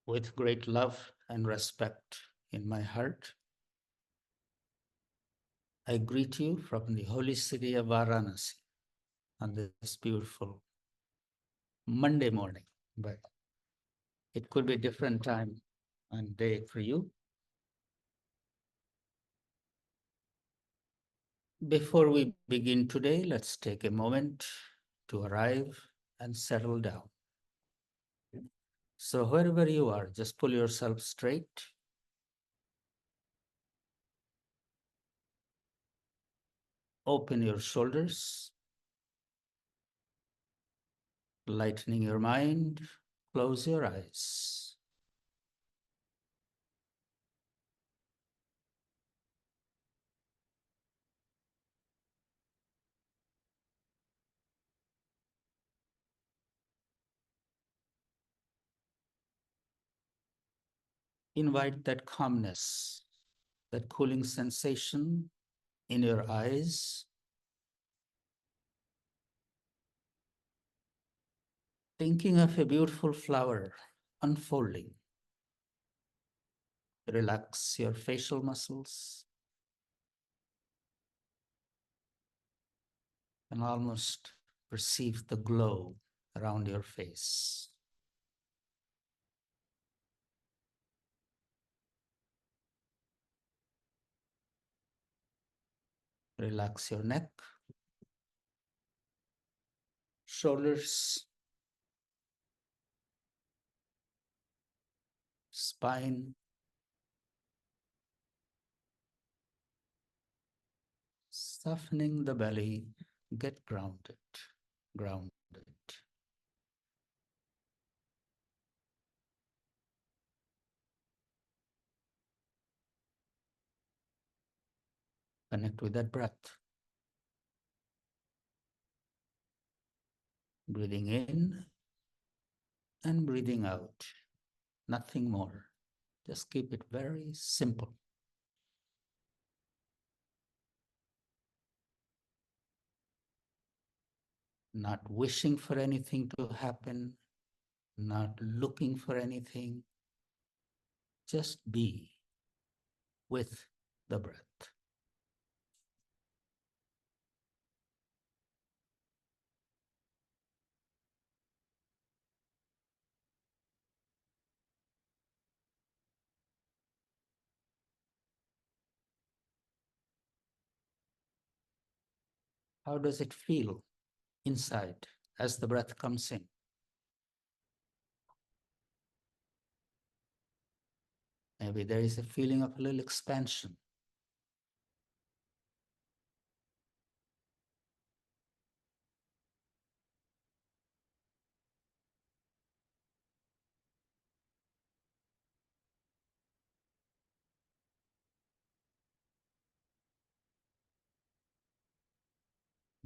With great love and respect in my heart, I greet you from the holy city of Varanasi on this beautiful Monday morning, but it could be a different time and day for you. Before we begin today, let's take a moment to arrive and settle down. So wherever you are, just pull yourself straight. Open your shoulders, lightening your mind, close your eyes. Invite that calmness, that cooling sensation in your eyes. Thinking of a beautiful flower unfolding. Relax your facial muscles and almost perceive the glow around your face. Relax your neck, shoulders, spine, softening the belly. Get grounded, grounded. Connect with that breath. Breathing in and breathing out. Nothing more. Just keep it very simple. Not wishing for anything to happen, not looking for anything. Just be with the breath. How does it feel inside as the breath comes in? Maybe there is a feeling of a little expansion.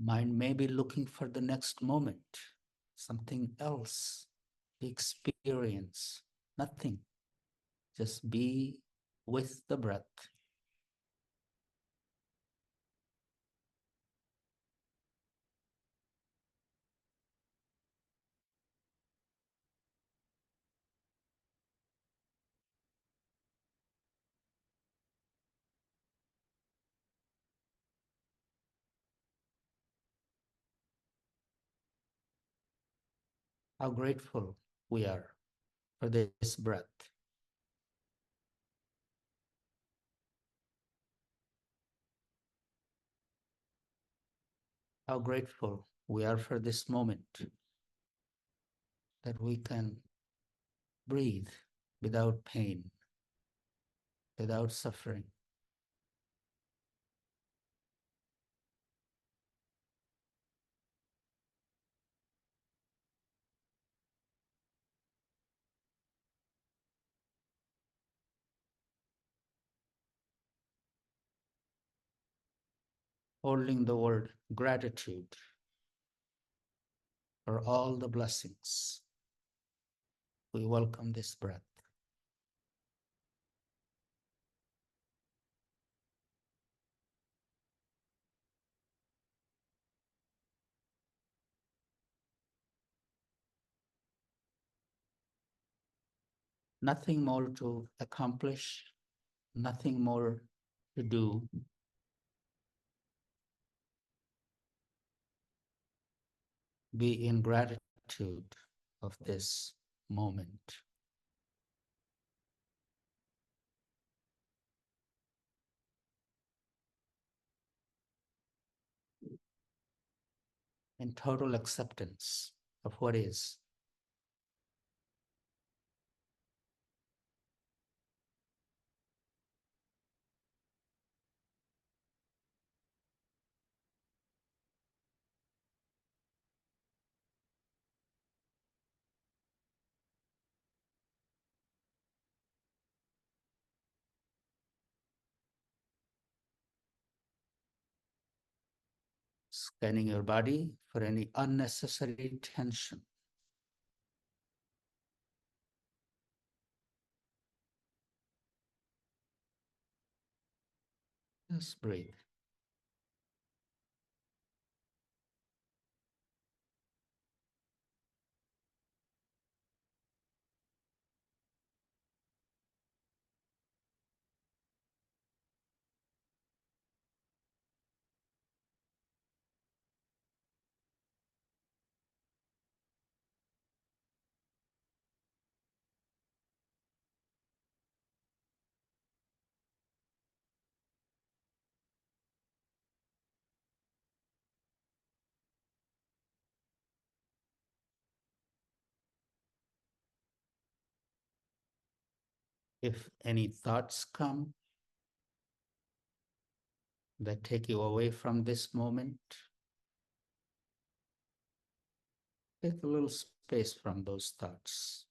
Mind may be looking for the next moment, something else, the experience, nothing. Just be with the breath. How grateful we are for this breath. How grateful we are for this moment that we can breathe without pain, without suffering. Holding the word gratitude for all the blessings. We welcome this breath. Nothing more to accomplish, nothing more to do. Be in gratitude of this moment. In total acceptance of what is. Scanning your body for any unnecessary tension. Just breathe. If any thoughts come that take you away from this moment, take a little space from those thoughts.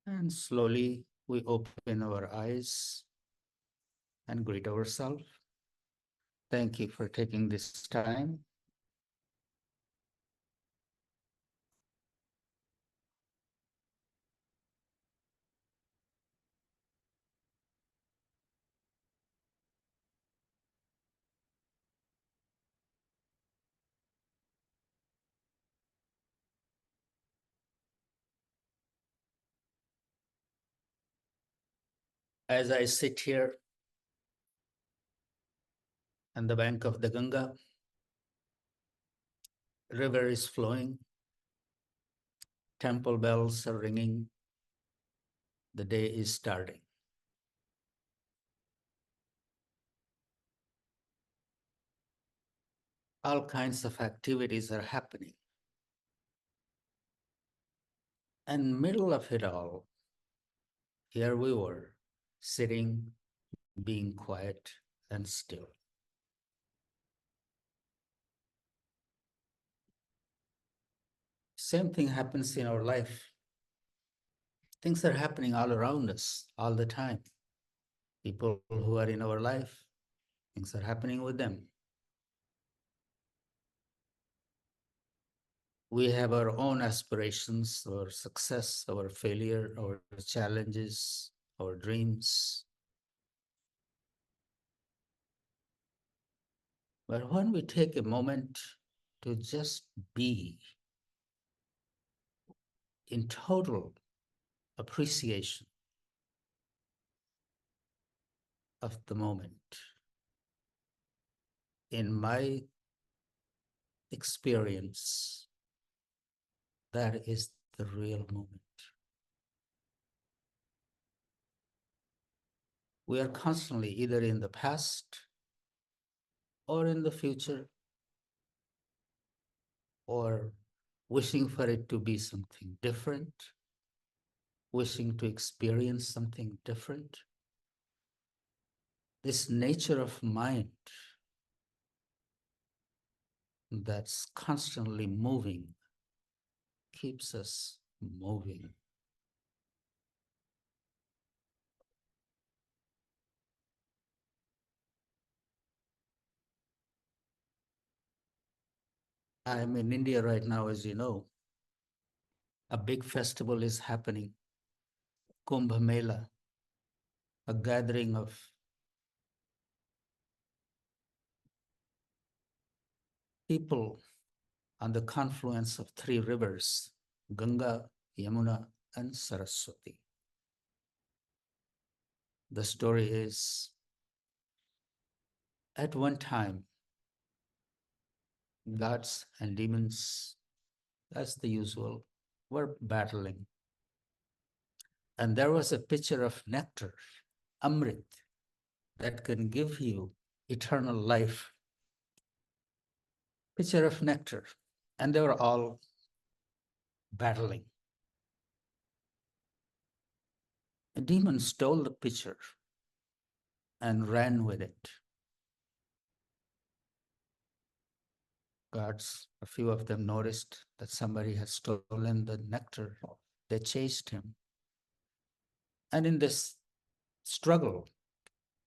And slowly we open our eyes and greet ourselves. Thank you for taking this time. As I sit here on the bank of the Ganga, river is flowing, temple bells are ringing, the day is starting. All kinds of activities are happening. And middle of it all, here we were, sitting, being quiet and still. Same thing happens in our life. Things are happening all around us all the time. People who are in our life, things are happening with them. We have our own aspirations, our success, our failure, our challenges, our dreams. But when we take a moment to just be in total appreciation of the moment, in my experience, that is the real moment. We are constantly either in the past or in the future or wishing for it to be something different, wishing to experience something different. This nature of mind that's constantly moving, keeps us moving. I'm in India right now, as you know. A big festival is happening, Kumbh Mela, a gathering of people on the confluence of three rivers, Ganga, Yamuna, and Saraswati. The story is, at one time, gods and demons, as the usual, were battling. And there was a pitcher of nectar, Amrit, that can give you eternal life. Pitcher of nectar. And they were all battling. A demon stole the pitcher and ran with it. Guards, a few of them noticed that somebody had stolen the nectar. They chased him. And in this struggle,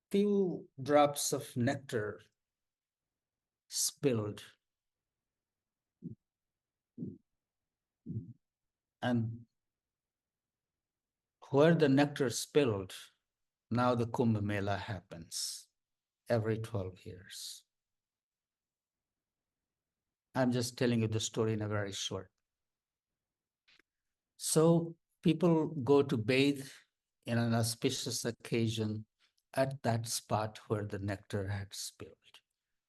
few drops of nectar spilled. And where the nectar spilled, now the Kumbh Mela happens every 12 years. I'm just telling you the story in a very short. So people go to bathe in an auspicious occasion at that spot where the nectar had spilled.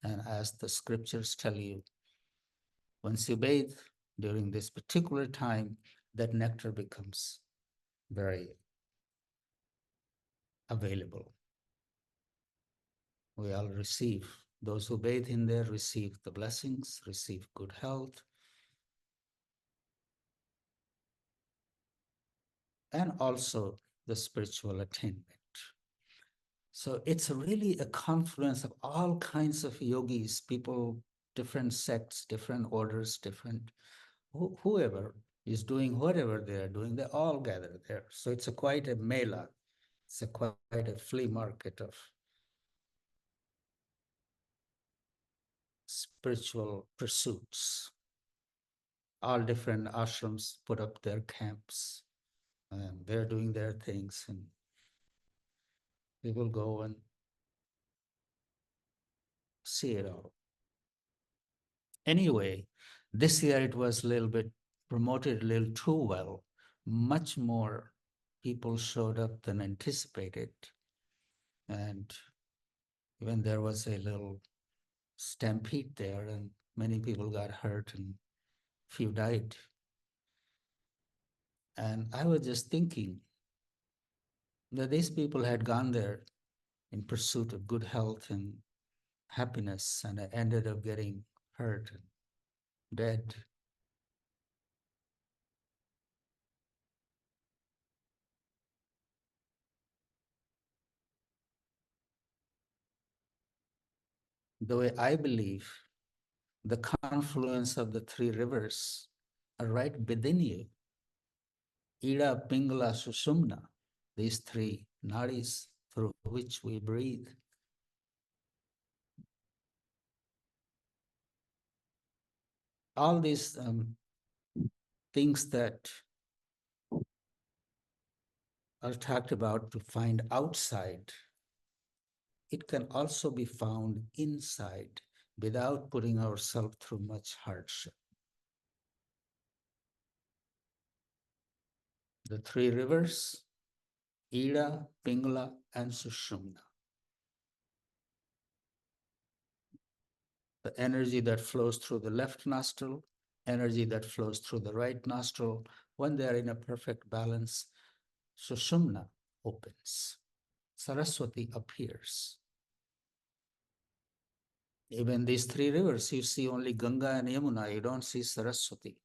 And as the scriptures tell you, once you bathe during this particular time, that nectar becomes very available. We all receive. Those who bathe in there receive the blessings, receive good health, and also the spiritual attainment. So it's really a confluence of all kinds of yogis, people, different sects, different orders, different whoever is doing whatever they are doing, they all gather there. So it's quite a mela. It's quite a flea market of spiritual pursuits. All different ashrams put up their camps and they're doing their things, and people go and see it all. Anyway, this year it was a little bit promoted a little too well. Much more people showed up than anticipated. And even there was a little stampede there, and many people got hurt and few died. And I was just thinking that these people had gone there in pursuit of good health and happiness, and I ended up getting hurt and dead. The way I believe, the confluence of the three rivers are right within you. Ida, Pingala, Sushumna, these three nadis through which we breathe. All these things that are talked about to find outside, it can also be found inside without putting ourselves through much hardship. The three rivers, Ida, Pingala, and Sushumna. The energy that flows through the left nostril, energy that flows through the right nostril, when they are in a perfect balance, Sushumna opens. Saraswati appears. Even these three rivers, you see only Ganga and Yamuna, you don't see Saraswati.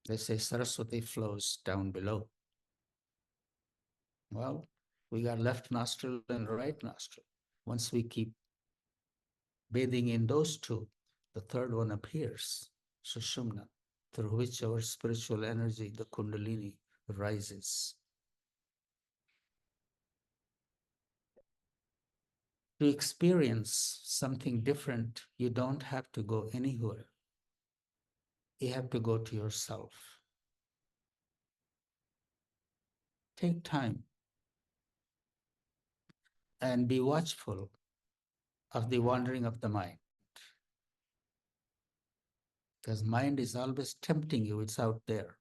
They say Saraswati flows down below. Well, we got left nostril and right nostril. Once we keep Bathing in those two, the third one appears, Sushumna, through which our spiritual energy, the Kundalini, rises. To experience something different, you don't have to go anywhere. You have to go to yourself. Take time and be watchful of the wandering of the mind. Because mind is always tempting you, it's out there.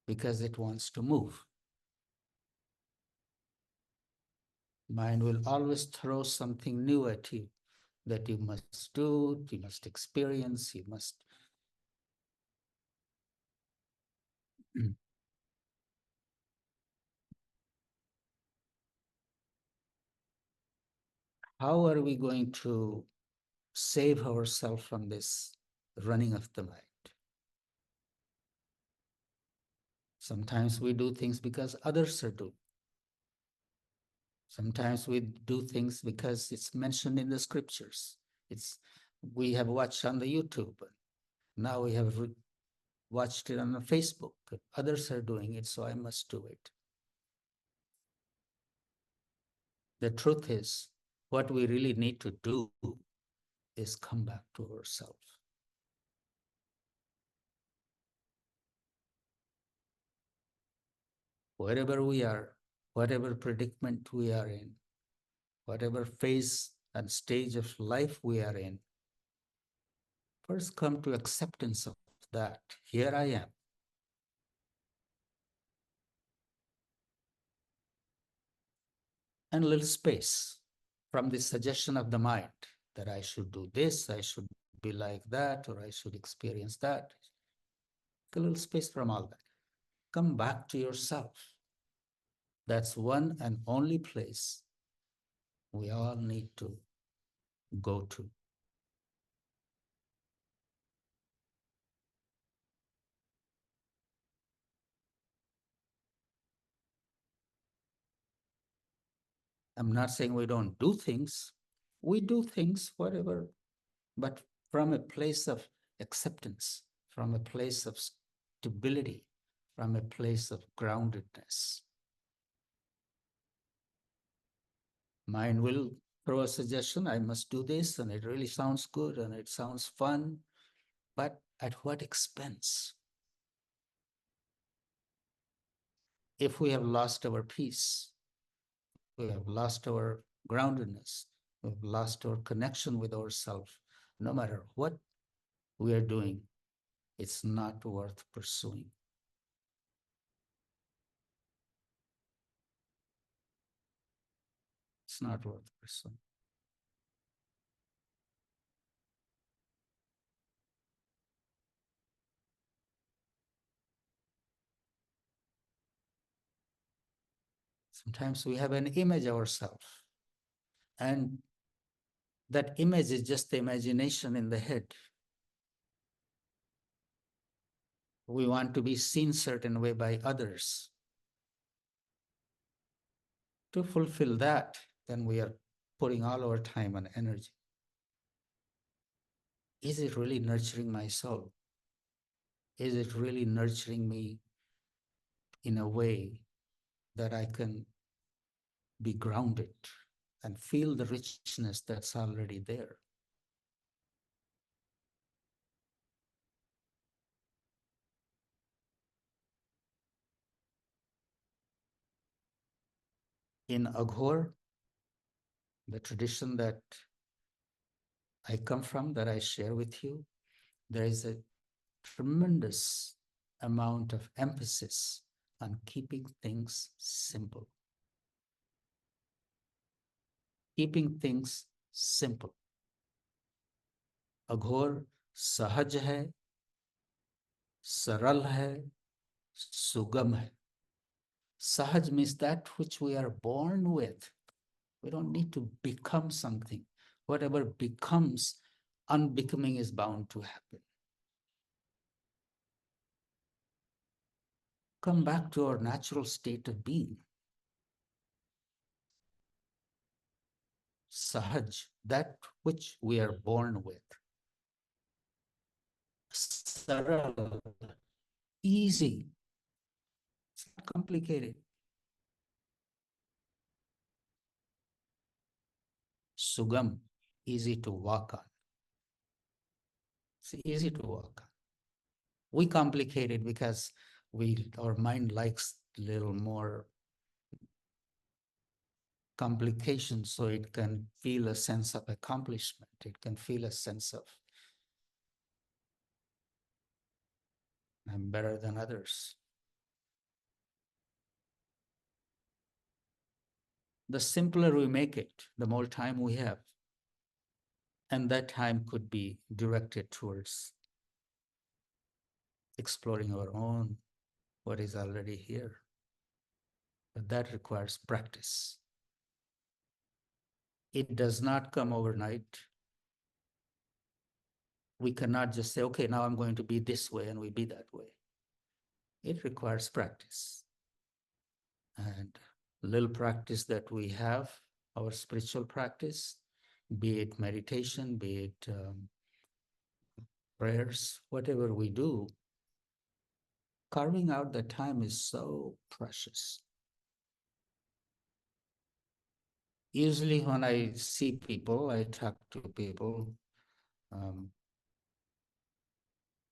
Because it wants to move. Mind will always throw something new at you that you must do, you must experience, you must. How are we going to save ourselves from this running of the mind? Sometimes we do things because others are doing. Sometimes we do things because it's mentioned in the scriptures. We have watched on the YouTube. Now we have watched it on the Facebook. Others are doing it, so I must do it. The truth is, what we really need to do is come back to ourselves. Wherever we are, whatever predicament we are in, whatever phase and stage of life we are in, first come to acceptance of that. Here I am. And a little space from the suggestion of the mind that I should do this, I should be like that, or I should experience that. A little space from all that. Come back to yourself. That's one and only place we all need to go to. I'm not saying we don't do things. We do things, whatever, but from a place of acceptance, from a place of stability, from a place of groundedness. Mind will throw a suggestion, I must do this, and it really sounds good and it sounds fun, but at what expense? If we have lost our peace, we have lost our groundedness, we've lost our connection with ourselves, no matter what we are doing, it's not worth pursuing. It's not worth pursuing. Sometimes we have an image of ourselves, and that image is just the imagination in the head. We want to be seen certain way by others. To fulfill that, then we are putting all our time and energy. Is it really nurturing my soul? Is it really nurturing me in a way that I can be grounded and feel the richness that's already there? In Aghor, the tradition that I come from, that I share with you, there is a tremendous amount of emphasis on keeping things simple. Keeping things simple. Aghor सहज है, सरल है, sugam hai. Sahaj means that which we are born with. We don't need to become something. Whatever becomes, unbecoming is bound to happen. Come back to our natural state of being. Sahaj, that which we are born with. Saral, easy, it's not complicated. Sugam, easy to walk on. It's easy to walk on. We complicate it because our mind likes a little more complications, so it can feel a sense of accomplishment. It can feel a sense of I'm better than others. The simpler we make it, the more time we have. And that time could be directed towards exploring our own, what is already here. But that requires practice. It does not come overnight. We cannot just say, okay, now I'm going to be this way and we be that way. It requires practice. And little practice that we have, our spiritual practice, be it meditation, be it prayers, whatever we do, carving out the time is so precious. Usually when I see people, I talk to people,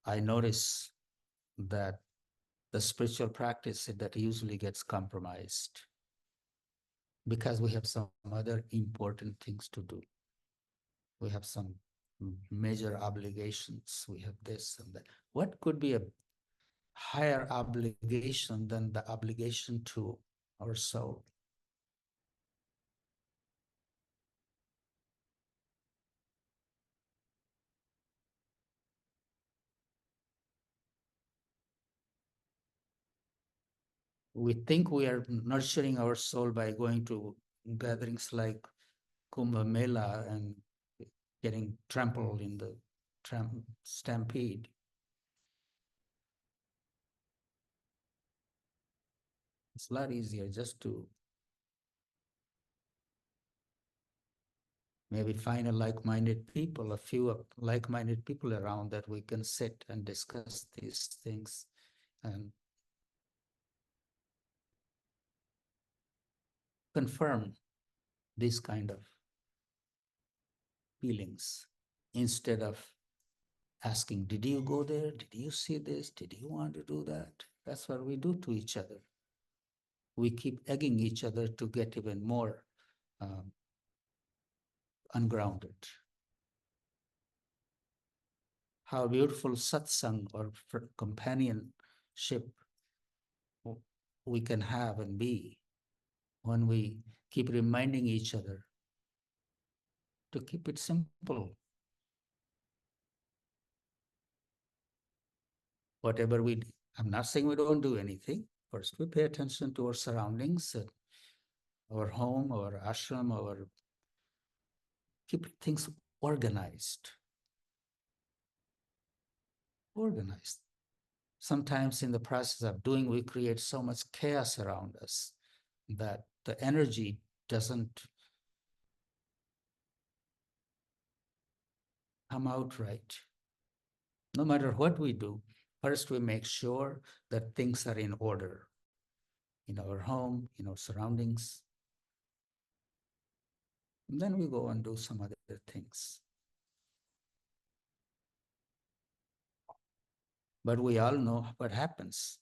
I notice that the spiritual practice that usually gets compromised because we have some other important things to do. We have some major obligations. We have this and that. What could be a higher obligation than the obligation to our soul? We think we are nurturing our soul by going to gatherings like Kumbh Mela and getting trampled in the stampede. It's a lot easier just to maybe find a like-minded people, a few like-minded people around that we can sit and discuss these things and confirm these kind of feelings instead of asking, did you go there? Did you see this? Did you want to do that? That's what we do to each other. We keep egging each other to get even more ungrounded. How beautiful satsang or companionship we can have and be when we keep reminding each other to keep it simple. Whatever we do, I'm not saying we don't do anything. First, we pay attention to our surroundings, our home, our ashram, our keep things organized. Organized. Sometimes in the process of doing, we create so much chaos around us that the energy doesn't come out right. No matter what we do, first we make sure that things are in order in our home, in our surroundings. And then we go and do some other things. But we all know what happens.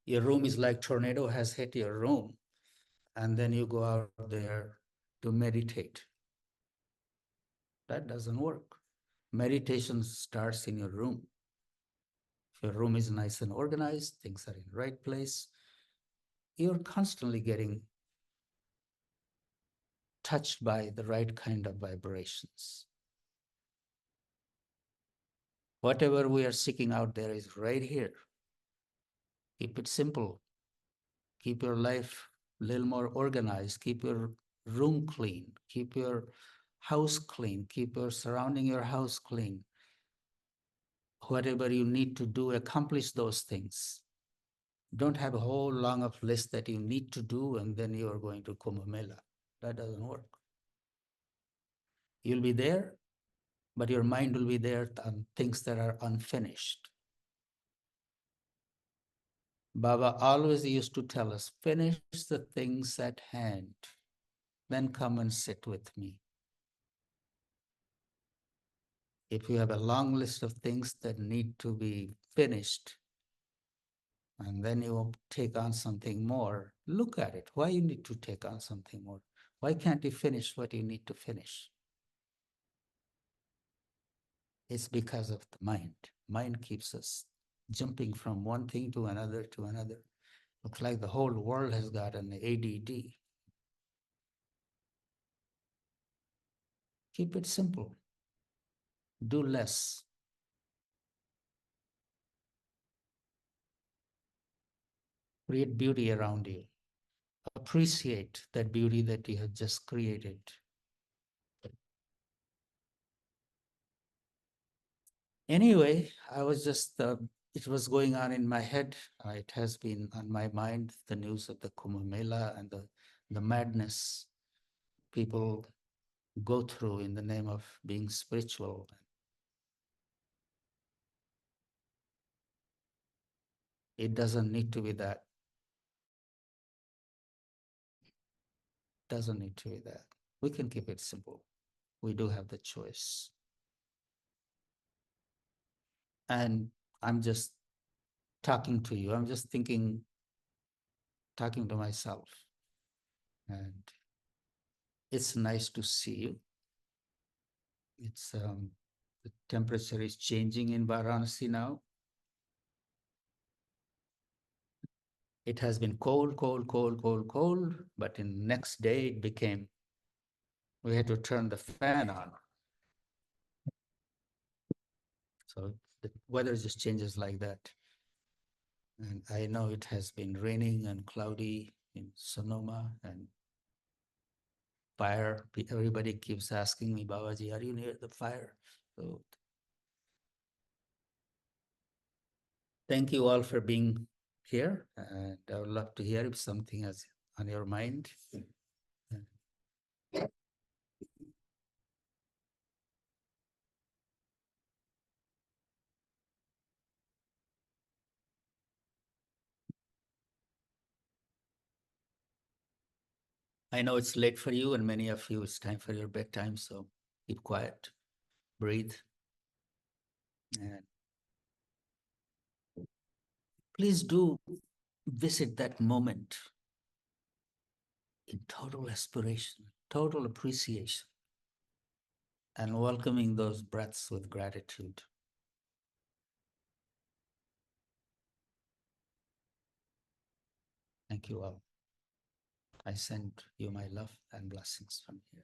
Your room is like tornado has hit your room, and then you go out there to meditate. That doesn't work. Meditation starts in your room. If your room is nice and organized, things are in the right place, you're constantly getting touched by the right kind of vibrations. Whatever we are seeking out there is right here. Keep it simple. Keep your life a little more organized. Keep your room clean. Keep your house clean. Keep your surrounding your house clean. Whatever you need to do, accomplish those things. Don't have a whole long of list that you need to do and then you are going to Kumbh Mela. That doesn't work. You'll be there, but your mind will be there on things that are unfinished. Baba always used to tell us, finish the things at hand, then come and sit with me. If you have a long list of things that need to be finished, and then you take on something more, look at it. Why you need to take on something more? Why can't you finish what you need to finish? It's because of the mind. Mind keeps us jumping from one thing to another to another. Looks like the whole world has got an ADD. Keep it simple. Do less. Create beauty around you. Appreciate that beauty that you have just created. Anyway, I was just, it was going on in my head. It has been on my mind, the news of the Kumbh Mela and the madness people go through in the name of being spiritual. It doesn't need to be that. Doesn't need to be that. We can keep it simple. We do have the choice. And I'm just talking to you. I'm just thinking, talking to myself. And it's nice to see you. It's the temperature is changing in Varanasi now. It has been cold, cold, cold, cold, cold, but in the next day it became, we had to turn the fan on. So the weather just changes like that. And I know it has been raining and cloudy in Sonoma and fire. Everybody keeps asking me, Babaji, are you near the fire? So thank you all for being here. And I would love to hear if something is on your mind. I know it's late for you, and many of you, it's time for your bedtime. So keep quiet, breathe, and please do visit that moment in total aspiration, total appreciation, and welcoming those breaths with gratitude. Thank you all. I send you my love and blessings from here.